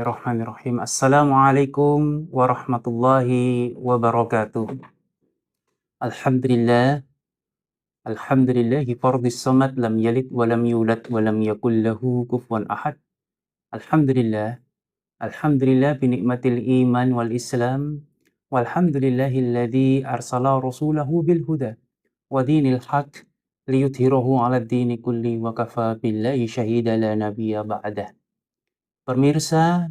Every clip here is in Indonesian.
Bismillahirrahmanirrahim. Assalamualaikum warahmatullahi wabarakatuh. Alhamdulillah, alhamdulillahi fardis samad lam yalid wa lam yulad wa lam yakul lahu kufuwan ahad. Alhamdulillah, alhamdulillah bi ni'matil iman wal islam. Walhamdulillahilladzi arsala rasulahu bil huda wa dinil haq liyudhhirahu 'alad dini kulli wa kafa billahi syahida la nabiyya ba'dah. Pemirsa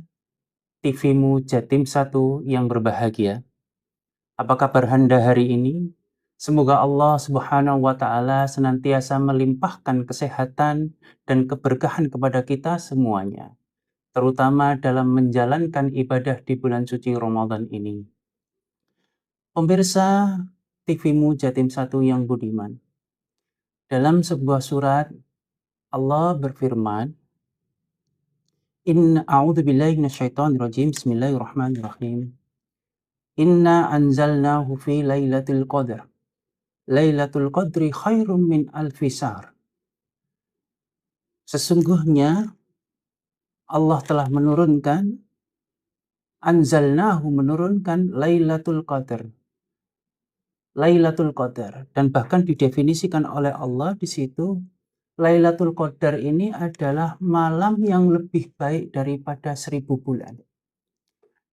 TV-mu Jatim Satu yang berbahagia, apa kabar Anda hari ini? Semoga Allah Subhanahu wa Ta'ala senantiasa melimpahkan kesehatan dan keberkahan kepada kita semuanya, terutama dalam menjalankan ibadah di bulan suci Ramadan ini. Pemirsa TV-mu Jatim Satu yang budiman, dalam sebuah surat Allah berfirman, Inna a'udzubillahi minasyaitonirrajim. Bismillahirrahmanirrahim. Inna anzalnahu fi lailatul qadar. Lailatul qadri khairum min alfi syahr. Sesungguhnya Allah telah menurunkan, anzalnahu menurunkan Lailatul Qadar. Lailatul Qadar, dan bahkan didefinisikan oleh Allah di situ, Lailatul Qadar ini adalah malam yang lebih baik daripada 1000 bulan.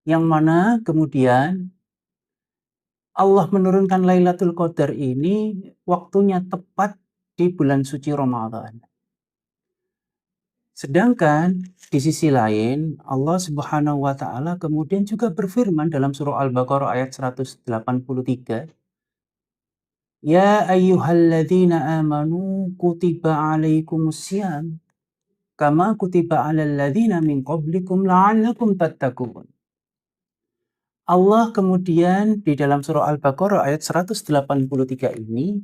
Yang mana kemudian Allah menurunkan Lailatul Qadar ini waktunya tepat di bulan suci Ramadan. Sedangkan di sisi lain Allah Subhanahu wa Ta'ala kemudian juga berfirman dalam surah Al-Baqarah ayat 183, Ya ayyuhalladzina amanu kutiba alaikumussyam kama kutiba alal ladzina min qablikum la'allakum tattaqun. Allah kemudian di dalam surah Al-Baqarah ayat 183 ini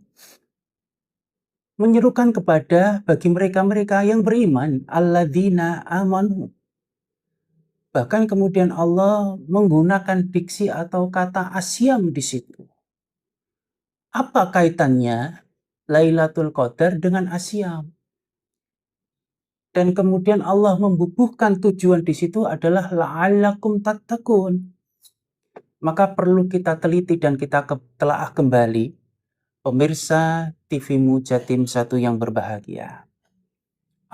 menyerukan kepada bagi mereka-mereka yang beriman, alladzina amanu. Bahkan kemudian Allah menggunakan diksi atau kata asyam di situ. Apa kaitannya Lailatul Qadar dengan asyam? Dan kemudian Allah membubuhkan tujuan di situ adalah la'allakum tattaqun. Maka perlu kita teliti dan kita telaah kembali, pemirsa TV-mu Jatim Satu yang berbahagia.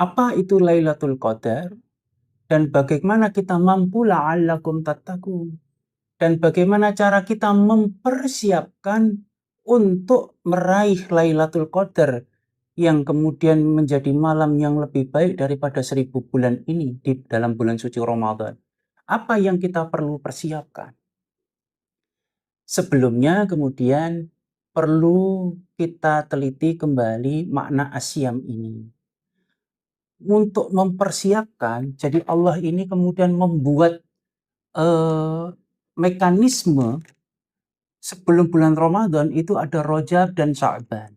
Apa itu Lailatul Qadar? Dan bagaimana kita mampu la'allakum tattaqun? Dan bagaimana cara kita mempersiapkan untuk meraih Lailatul Qadar yang kemudian menjadi malam yang lebih baik daripada 1000 bulan ini di dalam bulan suci Ramadan. Apa yang kita perlu persiapkan? Sebelumnya kemudian perlu kita teliti kembali makna asyam ini. Untuk mempersiapkan, jadi Allah ini kemudian membuat mekanisme sebelum bulan Ramadan itu ada Rajab dan Sya'ban.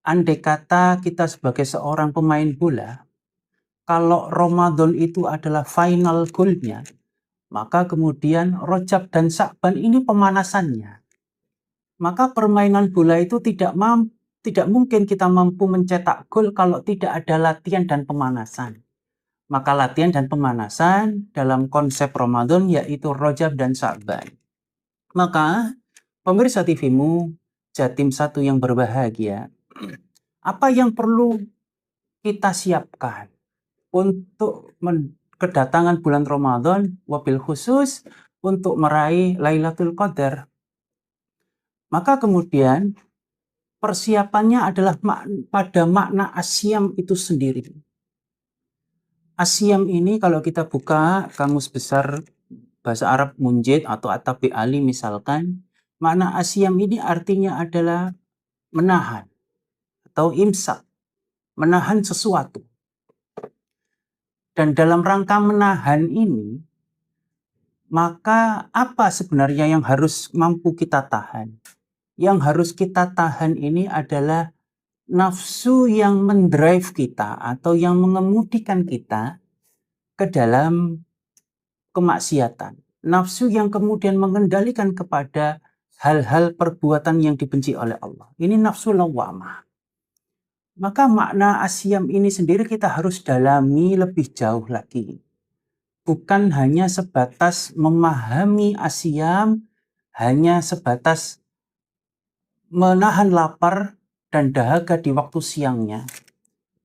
Andai kata kita sebagai seorang pemain bola, kalau Ramadan itu adalah final goal-nya, maka kemudian Rajab dan Sya'ban ini pemanasannya. Maka permainan bola itu tidak mungkin kita mampu mencetak gol kalau tidak ada latihan dan pemanasan. Maka latihan dan pemanasan dalam konsep Ramadan yaitu Rajab dan Sya'ban. Maka pemirsa TV-mu Jatim Satu yang berbahagia, apa yang perlu kita siapkan untuk kedatangan bulan Ramadan, wabil khusus untuk meraih Lailatul Qadar? Maka kemudian persiapannya adalah pada makna asyam itu sendiri. Asyam ini kalau kita buka kamus besar bahasa Arab Munjid atau At-Tabi Ali misalkan, makna asyam ini artinya adalah menahan atau imsak, menahan sesuatu. Dan dalam rangka menahan ini, maka apa sebenarnya yang harus mampu kita tahan? Yang harus kita tahan ini adalah nafsu yang mendrive kita atau yang mengemudikan kita ke dalam kemaksiatan. Nafsu yang kemudian mengendalikan kepada hal-hal perbuatan yang dibenci oleh Allah. Ini nafsu lawamah. Maka makna asyam ini sendiri kita harus dalami lebih jauh lagi. bukan hanya sebatas memahami asyam, hanya sebatas menahan lapar dan dahaga di waktu siangnya.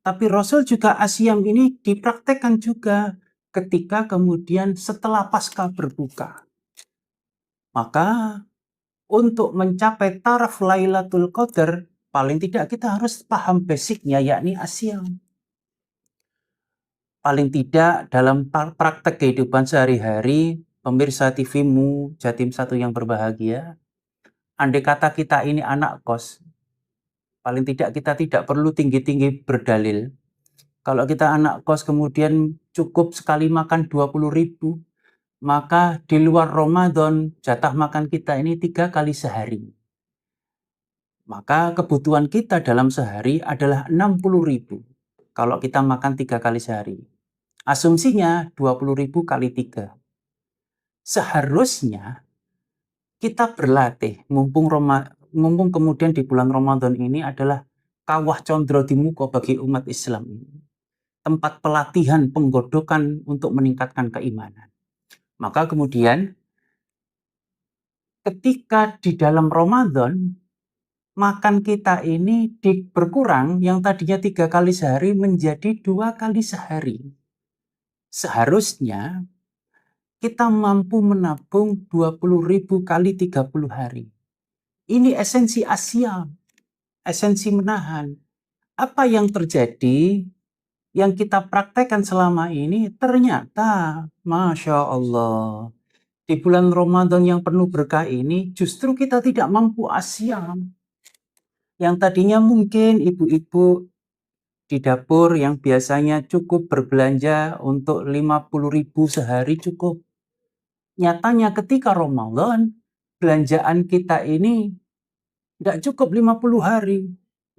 Tapi Rasul juga asyam ini dipraktekkan juga ketika kemudian setelah pasca berbuka. Maka untuk mencapai taraf Lailatul Qadar, paling tidak kita harus paham basicnya, yakni asyam. Paling tidak dalam praktek kehidupan sehari-hari, pemirsa TV-mu, Jatim Satu yang berbahagia, andai kata kita ini anak kos, paling tidak kita tidak perlu tinggi-tinggi berdalil. Kalau kita anak kos kemudian cukup sekali makan 20.000, maka di luar Ramadan jatah makan kita ini 3 kali sehari. Maka kebutuhan kita dalam sehari adalah 60.000. Kalau kita makan 3 kali sehari. Asumsinya 20.000 kali 3. Seharusnya kita berlatih, mumpung kemudian di bulan Ramadan ini adalah kawah condro di muka bagi umat Islam ini. Tempat pelatihan penggodokan untuk meningkatkan keimanan. Maka kemudian ketika di dalam Ramadan, makan kita ini berkurang yang tadinya 3 kali sehari menjadi 2 kali sehari. Seharusnya kita mampu menabung 20.000 kali 30 hari. Ini esensi asyam, esensi menahan. Apa yang terjadi, yang kita praktekkan selama ini, ternyata, Masya Allah, di bulan Ramadan yang penuh berkah ini, justru kita tidak mampu asyam. Yang tadinya mungkin ibu-ibu di dapur yang biasanya cukup berbelanja untuk 50.000 sehari cukup. Nyatanya ketika Ramadan, belanjaan kita ini tidak cukup 50.000,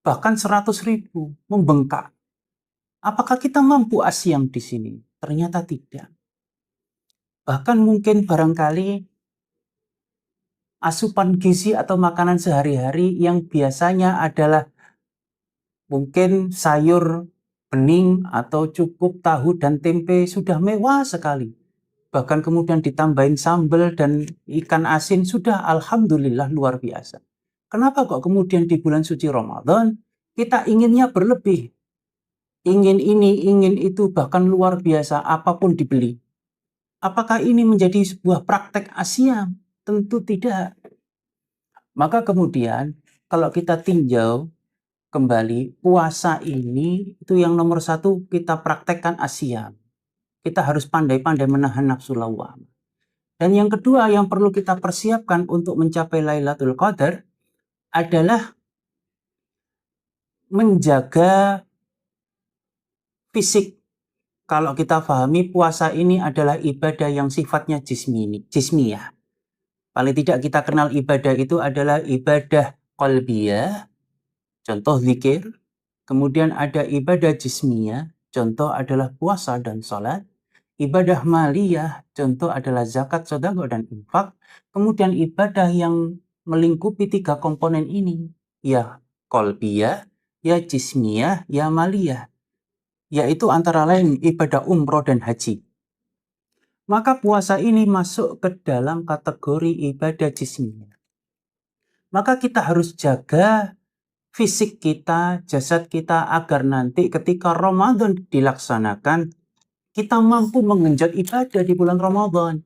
bahkan 100.000, membengkak. Apakah kita mampu asyam di sini? Ternyata tidak. Bahkan mungkin barangkali asupan gizi atau makanan sehari-hari yang biasanya adalah mungkin sayur bening atau cukup tahu dan tempe sudah mewah sekali. Bahkan kemudian ditambahin sambal dan ikan asin sudah alhamdulillah luar biasa. Kenapa kok kemudian di bulan suci Ramadan kita inginnya berlebih? Ingin ini, ingin itu, bahkan luar biasa, apapun dibeli. Apakah ini menjadi sebuah praktek asyam? Tentu tidak. Maka kemudian kalau kita tinjau kembali, puasa ini itu yang nomor 1 kita praktekkan asyam. Kita harus pandai-pandai menahan nafsu lawam. Dan yang kedua yang perlu kita persiapkan untuk mencapai Lailatul Qadar adalah menjaga fisik. Kalau kita pahami puasa ini adalah ibadah yang sifatnya jismiyah. Paling tidak kita kenal ibadah itu adalah ibadah qalbiyah, contoh zikir. Kemudian ada ibadah jismiyah, contoh adalah puasa dan sholat. Ibadah maliyah, contoh adalah zakat, sedekah, dan infak. Kemudian ibadah yang melingkupi 3 komponen ini, ya qalbiyah, ya jismiyah, ya maliyah. Yaitu antara lain ibadah umroh dan haji. Maka puasa ini masuk ke dalam kategori ibadah jismiyah. Maka kita harus jaga fisik kita, jasad kita, agar nanti ketika Ramadan dilaksanakan, kita mampu mengenjot ibadah di bulan Ramadan.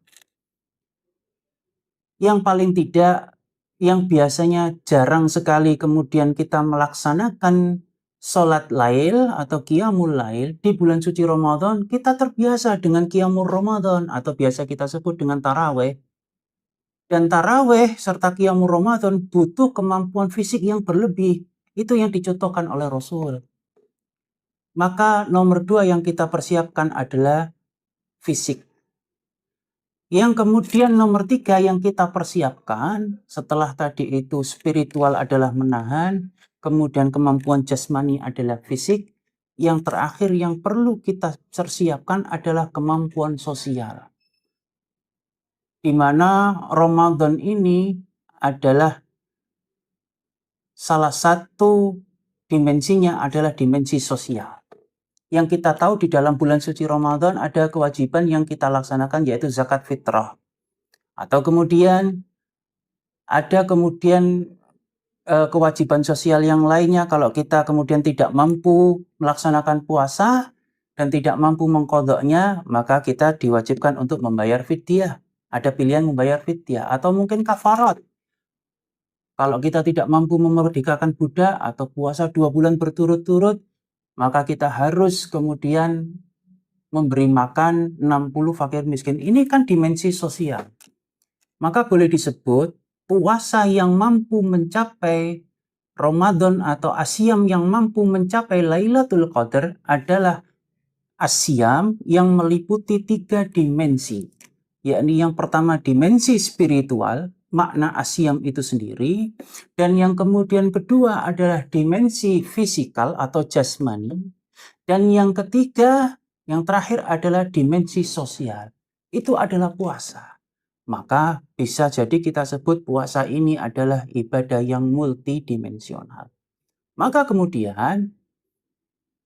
Yang paling tidak, yang biasanya jarang sekali kemudian kita melaksanakan sholat lail atau qiyamul lail di bulan suci Ramadan, kita terbiasa dengan qiyamul Ramadan atau biasa kita sebut dengan taraweh. Dan taraweh serta qiyamul Ramadan butuh kemampuan fisik yang berlebih. Itu yang dicontohkan oleh Rasul. Maka nomor 2 yang kita persiapkan adalah fisik. Yang kemudian nomor 3 yang kita persiapkan setelah tadi itu spiritual adalah menahan, kemudian kemampuan jasmani adalah fisik, yang terakhir yang perlu kita persiapkan adalah kemampuan sosial. Di mana Ramadan ini adalah salah satu dimensinya adalah dimensi sosial. Yang kita tahu di dalam bulan suci Ramadan ada kewajiban yang kita laksanakan yaitu zakat fitrah. Atau kemudian ada kewajiban sosial yang lainnya kalau kita kemudian tidak mampu melaksanakan puasa dan tidak mampu mengqadha'nya, maka kita diwajibkan untuk membayar fidyah. Ada pilihan membayar fidyah atau mungkin kafarat. Kalau kita tidak mampu memerdekakan budak atau puasa 2 bulan berturut-turut, maka kita harus kemudian memberi makan 60 fakir miskin. Ini kan dimensi sosial. Maka boleh disebut puasa yang mampu mencapai Ramadan atau asyam yang mampu mencapai Lailatul Qadar adalah asyam yang meliputi 3 dimensi. Yakni yang pertama dimensi spiritual, makna asyam itu sendiri, dan yang kemudian kedua adalah dimensi fisikal atau jasmani, dan yang ketiga, yang terakhir adalah dimensi sosial. Itu adalah puasa. Maka bisa jadi kita sebut puasa ini adalah ibadah yang multidimensional. Maka kemudian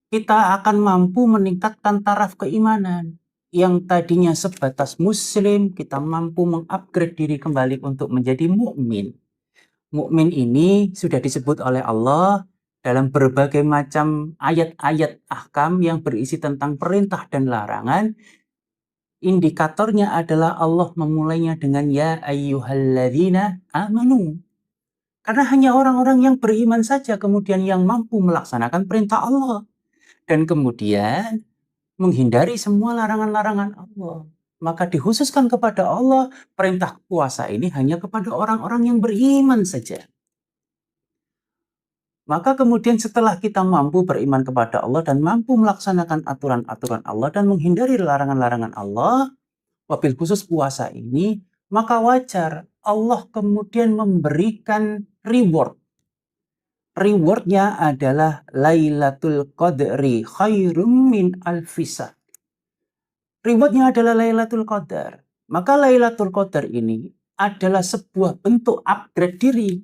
kita akan mampu meningkatkan taraf keimanan. Yang tadinya sebatas muslim, kita mampu mengupgrade diri kembali untuk menjadi mukmin. Mukmin ini sudah disebut oleh Allah dalam berbagai macam ayat-ayat ahkam yang berisi tentang perintah dan larangan. Indikatornya adalah Allah memulainya dengan ya ayyuhalladzina amanu. Karena hanya orang-orang yang beriman saja kemudian yang mampu melaksanakan perintah Allah. Dan kemudian menghindari semua larangan-larangan Allah. Maka dikhususkan kepada Allah, perintah puasa ini hanya kepada orang-orang yang beriman saja. Maka kemudian setelah kita mampu beriman kepada Allah dan mampu melaksanakan aturan-aturan Allah dan menghindari larangan-larangan Allah, wabil khusus puasa ini, maka wajar Allah kemudian memberikan reward. Rewardnya adalah Lailatul Qadri khairum min alfisa. Rewardnya adalah Lailatul Qadar. Maka Lailatul Qadar ini adalah sebuah bentuk upgrade diri.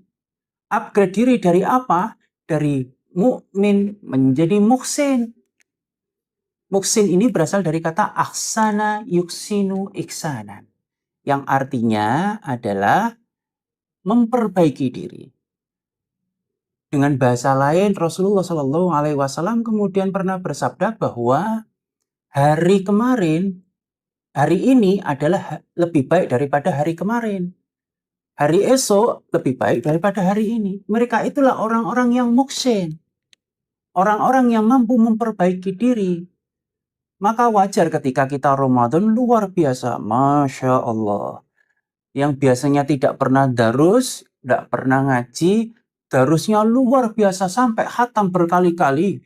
Upgrade diri dari apa? Dari mukmin menjadi muhsin. Muhsin ini berasal dari kata ahsana yuksinu iksanan. Yang artinya adalah memperbaiki diri. Dengan bahasa lain, Rasulullah SAW kemudian pernah bersabda bahwa hari ini adalah lebih baik daripada hari kemarin. Hari esok lebih baik daripada hari ini. Mereka itulah orang-orang yang muhsin. Orang-orang yang mampu memperbaiki diri. Maka wajar ketika kita Ramadan luar biasa. Masya Allah. Yang biasanya tidak pernah darus, tidak pernah ngaji, darusnya luar biasa sampai khatam berkali-kali.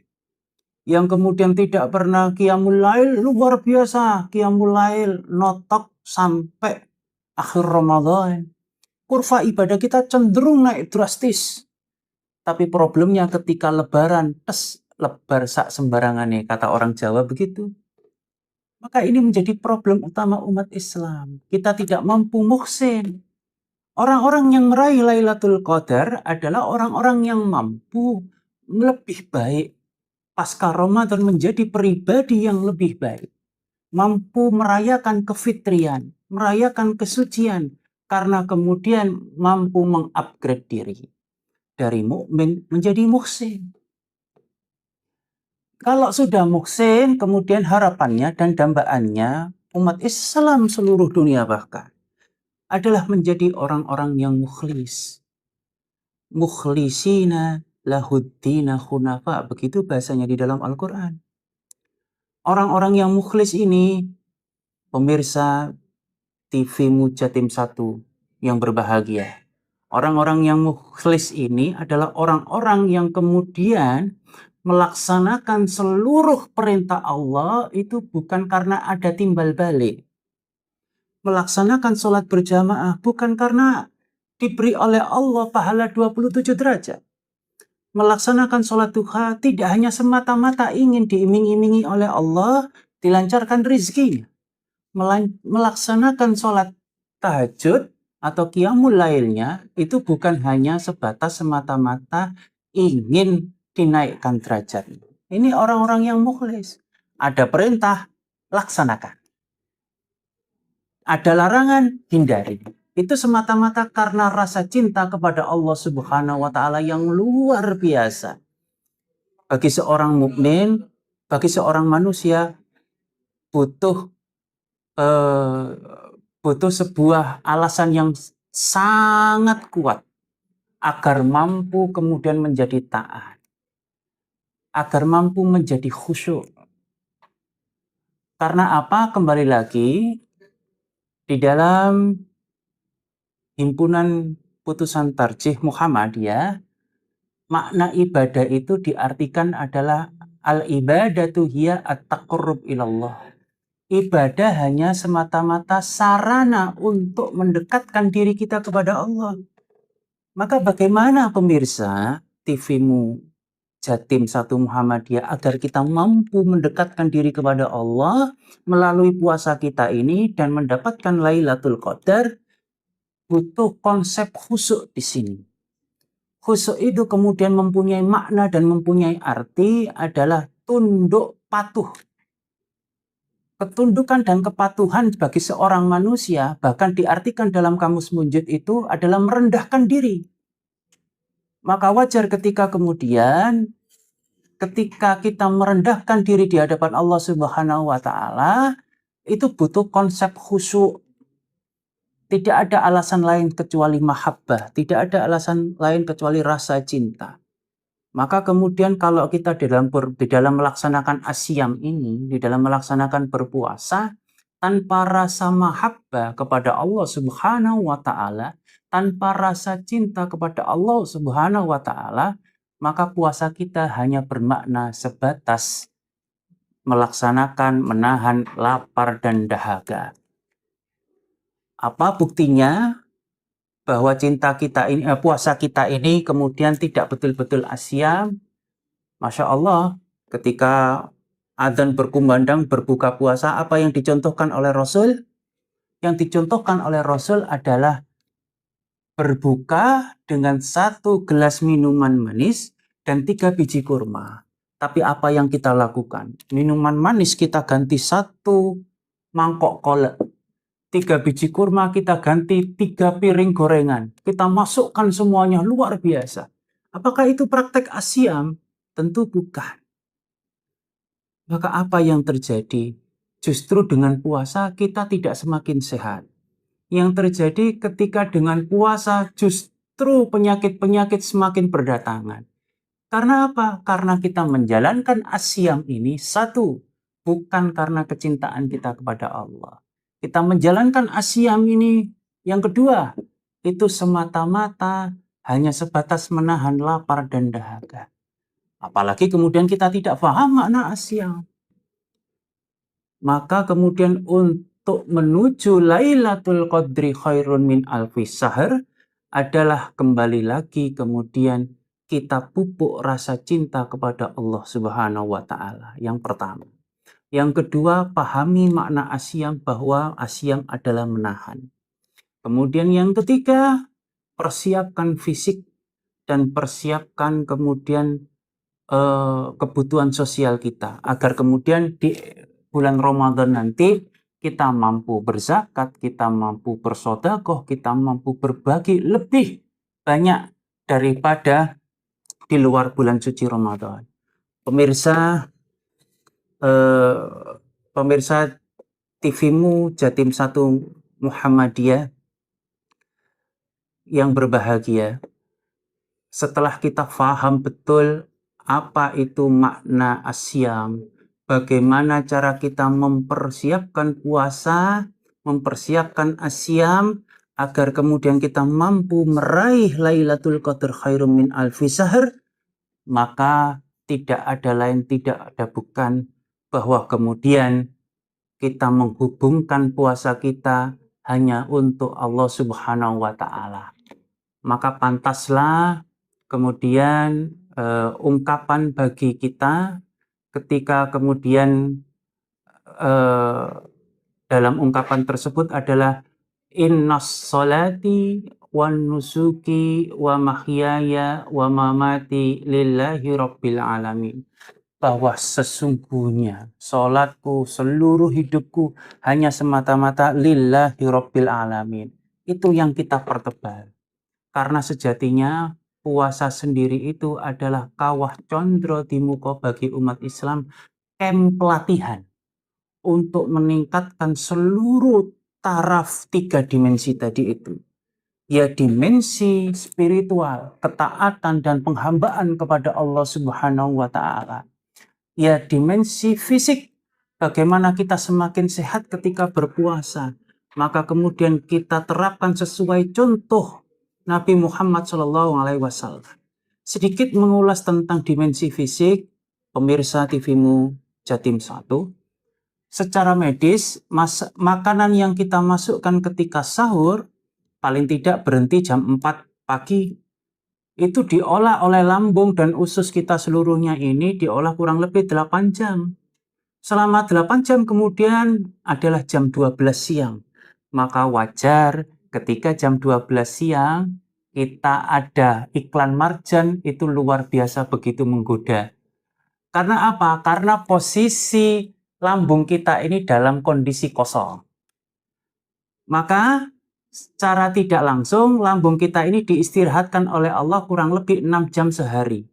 Yang kemudian tidak pernah qiyamul lail, luar biasa. Qiyamul lail notok sampai akhir Ramadan. Kurva ibadah kita cenderung naik drastis. Tapi problemnya ketika lebaran, lebar sak sembarangannya, kata orang Jawa begitu. Maka ini menjadi problem utama umat Islam. Kita tidak mampu muhsin. Orang-orang yang meraih Lailatul Qadar adalah orang-orang yang mampu lebih baik pasca Ramadan menjadi pribadi yang lebih baik. Mampu merayakan kefitrian, merayakan kesucian, karena kemudian mampu mengupgrade diri. Dari mukmin menjadi muhsin. Kalau sudah muhsin, kemudian harapannya dan dambaannya umat Islam seluruh dunia bahkan adalah menjadi orang-orang yang mukhlis. Mukhlisina lahuddina khunafa, begitu bahasanya di dalam Al-Quran. Orang-orang yang mukhlis ini, pemirsa TV Mujatim 1 yang berbahagia. Orang-orang yang mukhlis ini adalah orang-orang yang kemudian melaksanakan seluruh perintah Allah itu bukan karena ada timbal balik. Melaksanakan sholat berjamaah bukan karena diberi oleh Allah pahala 27 derajat. Melaksanakan sholat duha tidak hanya semata-mata ingin diiming-imingi oleh Allah, dilancarkan rizkinya. Melaksanakan sholat tahajud atau qiyamul lailnya itu bukan hanya sebatas semata-mata ingin dinaikkan derajat. Ini orang-orang yang mukhlis. Ada perintah, laksanakan. Ada larangan, hindari. Itu semata-mata karena rasa cinta kepada Allah Subhanahu wa Ta'ala yang luar biasa. Bagi seorang mukmin, bagi seorang manusia, butuh eh, butuh sebuah alasan yang sangat kuat agar mampu kemudian menjadi taat, agar mampu menjadi khusyuk. Karena apa? Kembali lagi, di dalam himpunan putusan tarjih Muhammadiyah, makna ibadah itu diartikan adalah al-ibadatu hiya at-taqarrub ilallah. Ibadah hanya semata-mata sarana untuk mendekatkan diri kita kepada Allah. Maka bagaimana pemirsa TV-mu Jatim 1 Muhammadiyah agar kita mampu mendekatkan diri kepada Allah melalui puasa kita ini dan mendapatkan Lailatul Qadar, butuh konsep khusyuk di sini. Khusyuk itu kemudian mempunyai makna dan mempunyai arti adalah tunduk patuh. Ketundukan dan kepatuhan bagi seorang manusia bahkan diartikan dalam kamus Munjid itu adalah merendahkan diri. Maka wajar ketika kemudian ketika kita merendahkan diri di hadapan Allah Subhanahu wa Ta'ala, itu butuh konsep khusyuk. Tidak ada alasan lain kecuali mahabbah, tidak ada alasan lain kecuali rasa cinta. Maka kemudian kalau kita di dalam melaksanakan asyam ini, di dalam melaksanakan berpuasa, tanpa rasa mahabbah kepada Allah Subhanahu wa Ta'ala, tanpa rasa cinta kepada Allah Subhanahu wa Ta'ala, maka puasa kita hanya bermakna sebatas melaksanakan menahan lapar dan dahaga. Apa buktinya bahwa puasa kita ini kemudian tidak betul-betul asyam? Masya Allah, ketika adzan berkumandang berbuka puasa, apa yang dicontohkan oleh Rasul? Yang dicontohkan oleh Rasul adalah berbuka dengan 1 gelas minuman manis dan 3 biji kurma. Tapi apa yang kita lakukan? Minuman manis kita ganti 1 mangkok kolak. 3 biji kurma kita ganti 3 piring gorengan. Kita masukkan semuanya, luar biasa. Apakah itu praktek asyam? Tentu bukan. Maka apa yang terjadi? Justru dengan puasa kita tidak semakin sehat. Yang terjadi ketika dengan puasa justru penyakit-penyakit semakin berdatangan. Karena apa? Karena kita menjalankan asyam ini, 1, bukan karena kecintaan kita kepada Allah. Kita menjalankan asyam ini, yang kedua, itu semata-mata hanya sebatas menahan lapar dan dahaga. Apalagi kemudian kita tidak paham makna asyam. Maka kemudian untuk menuju Lailatul Qadri khairun min alfi syahr adalah kembali lagi kemudian kita pupuk rasa cinta kepada Allah Subhanahu wa Ta'ala. Yang pertama. Yang kedua, pahami makna asyam bahwa asyam adalah menahan. Kemudian yang ketiga, persiapkan fisik dan persiapkan kemudian kebutuhan sosial kita agar kemudian di bulan Ramadan nanti kita mampu berzakat, kita mampu bersedekah, kita mampu berbagi lebih banyak daripada di luar bulan suci Ramadan. Pemirsa TV-mu Jatim 1 Muhammadiyah yang berbahagia, setelah kita faham betul apa itu makna asyam, bagaimana cara kita mempersiapkan puasa, mempersiapkan asyam, agar kemudian kita mampu meraih Lailatul Qadar khairum min alfi syahr, maka tidak ada lain, tidak ada bukan bahwa kemudian kita menghubungkan puasa kita hanya untuk Allah Subhanahu wa Ta'ala. Maka pantaslah kemudian ungkapan bagi kita ketika kemudian dalam ungkapan tersebut adalah innas salati wan nusuki wa mahyaya wa mamati lillahi rabbil alamin. bahwa sesungguhnya sholatku, seluruh hidupku hanya semata-mata lillahi rabbil alamin. Itu yang kita pertebal. Karena sejatinya puasa sendiri itu adalah kawah condro di muka bagi umat Islam, camp pelatihan untuk meningkatkan seluruh taraf 3 dimensi tadi itu. Ya dimensi spiritual, ketaatan dan penghambaan kepada Allah Subhanahu wa taala. Ya dimensi fisik, bagaimana kita semakin sehat ketika berpuasa. Maka kemudian kita terapkan sesuai contoh Nabi Muhammad SAW. Sedikit mengulas tentang dimensi fisik, pemirsa TVmu Jatim 1. Secara medis, makanan yang kita masukkan ketika sahur paling tidak berhenti jam 4 pagi. Itu diolah oleh lambung dan usus kita seluruhnya ini diolah kurang lebih 8 jam. Selama 8 jam kemudian adalah jam 12 siang. Maka wajar ketika jam 12 siang kita ada iklan marjan itu luar biasa begitu menggoda. Karena apa? Karena posisi lambung kita ini dalam kondisi kosong. Maka secara tidak langsung lambung kita ini diistirahatkan oleh Allah kurang lebih 6 jam sehari.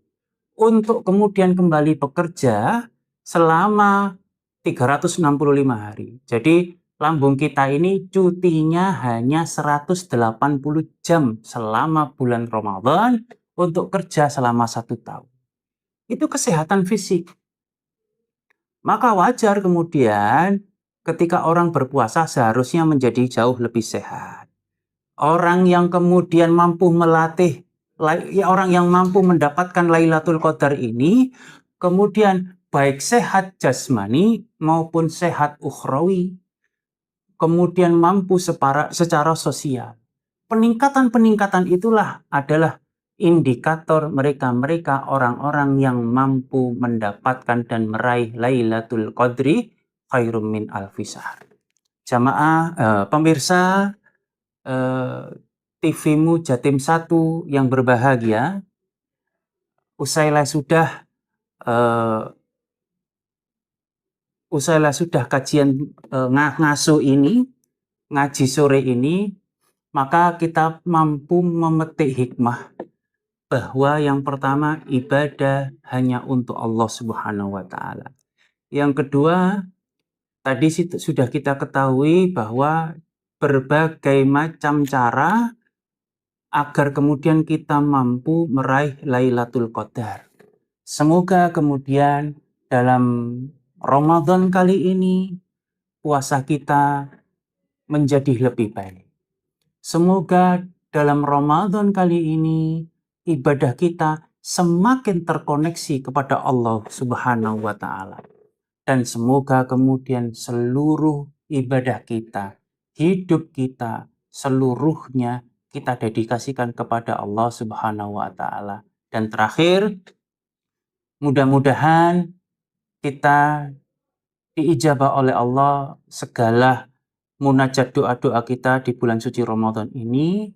Untuk kemudian kembali bekerja selama 365 hari. Jadi lambung kita ini cutinya hanya 180 jam selama bulan Ramadan untuk kerja selama 1 tahun. Itu kesehatan fisik. Maka wajar kemudian ketika orang berpuasa seharusnya menjadi jauh lebih sehat. Orang yang kemudian mampu melatih, orang yang mampu mendapatkan Lailatul Qadar ini, kemudian baik sehat jasmani maupun sehat ukhrawi, kemudian mampu secara sosial. Peningkatan-peningkatan itulah adalah indikator mereka-mereka orang-orang yang mampu mendapatkan dan meraih Lailatul Qadri khairum min alfi syahr. Jamaah, pemirsa TVmu Jatim 1 yang berbahagia, usailah sudah kajian ngasuh ini, ngaji sore ini, maka kita mampu memetik hikmah bahwa yang pertama ibadah hanya untuk Allah Subhanahu wa taala. Yang kedua, tadi sudah kita ketahui bahwa berbagai macam cara agar kemudian kita mampu meraih Lailatul Qadar. Semoga kemudian dalam Ramadan kali ini puasa kita menjadi lebih baik. Semoga dalam Ramadan kali ini ibadah kita semakin terkoneksi kepada Allah Subhanahu wa taala. Dan semoga kemudian seluruh ibadah kita, hidup kita, seluruhnya kita dedikasikan kepada Allah Subhanahu wa taala. Dan terakhir, mudah-mudahan kita diijabah oleh Allah segala munajat doa-doa kita di bulan suci Ramadan ini,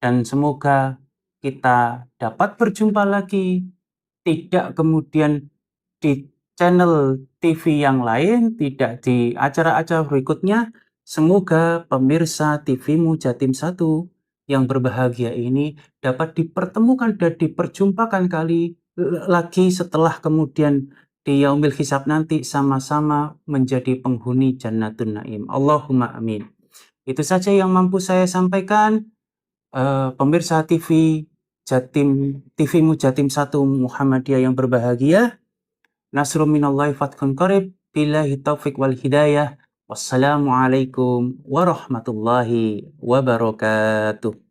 dan semoga kita dapat berjumpa lagi, tidak kemudian di channel TV yang lain, tidak di acara-acara berikutnya. Semoga pemirsa TVmu Jatim 1 yang berbahagia ini dapat dipertemukan dan diperjumpakan lagi setelah kemudian di Yaumil Hisab nanti sama-sama menjadi penghuni Jannatun Naim. Allahumma amin. Itu saja yang mampu saya sampaikan. Pemirsa TVmu Jatim 1 Muhammadiyah yang berbahagia. Nasrun minallahi fathun qarib. Billahi taufiq wal hidayah. Wassalamualaikum warahmatullahi wabarakatuh.